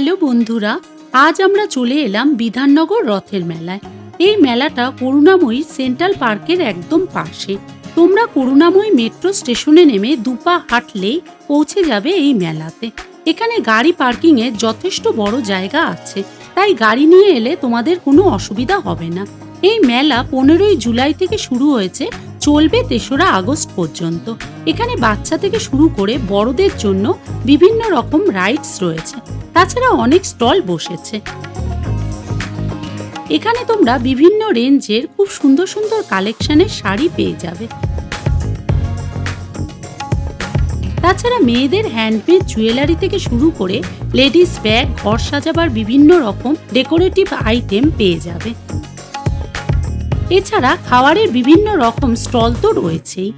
Hello বন্ধুরা, আজ আমরা চলে এলাম বিধাননগর রথের মেলায়। এই মেলাটা করুণাময়ী সেন্ট্রাল পার্কের একদম পাশে। তোমরা করুণাময়ী মেট্রো স্টেশনে নেমে দুপা হাঁটলেই পৌঁছে যাবে এই মেলাতে। এখানে গাড়ি পার্কিং এর যথেষ্ট বড় জায়গা আছে, তাই গাড়ি নিয়ে এলে তোমাদের কোনো অসুবিধা হবে না। এই মেলা 15ই জুলাই থেকে শুরু হয়েছে, চলবে 3রা আগস্ট পর্যন্ত। এখানে বাচ্চা থেকে শুরু করে বড়দের জন্য বিভিন্ন রকম রাইডস রয়েছে, তাছাড়া অনেক স্টল বসেছে। এখানে তোমরা বিভিন্ন রেঞ্জের খুব সুন্দর সুন্দর কালেকশনের শাড়ি পেয়ে যাবে। তাছাড়া মেয়েদের হ্যান্ডমেড জুয়েলারি থেকে শুরু করে লেডিস ব্যাগ, ঘর সাজাবার বিভিন্ন রকম ডেকোরেটিভ আইটেম পেয়ে যাবে। এছাড়া খাবারের বিভিন্ন রকম স্টল তো রয়েছেই।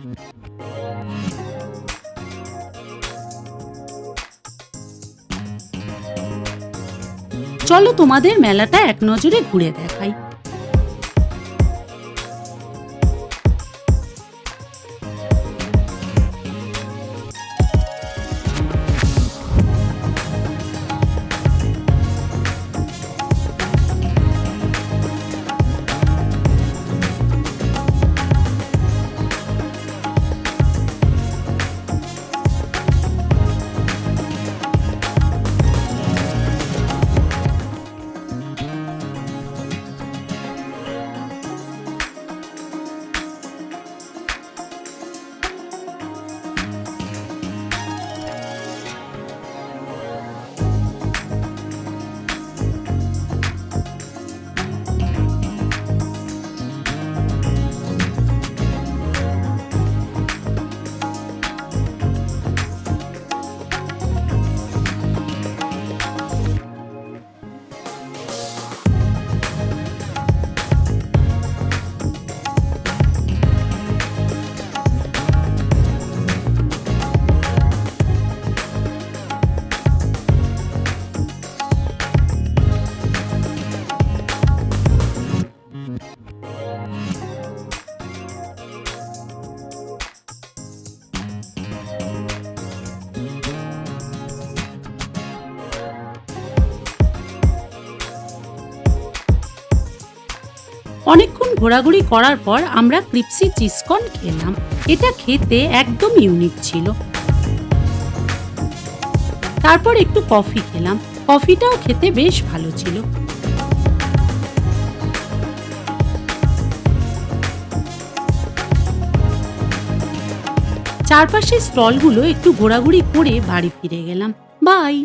চলো তোমাদের মেলাটা এক নজরে ঘুরে দেখাই। অনেকক্ষণ ঘোরাঘুরি করার পর আমরা ক্রিপসি চিজকর্ন খেলাম। এটা খেতে একদম ইউনিক ছিল। তারপর একটু কফি খেলাম, কফিটাও খেতে বেশ ভালো ছিল। চারপাশের স্টলগুলো একটু ঘোরাঘুরি করে বাড়ি ফিরে গেলাম। বাই।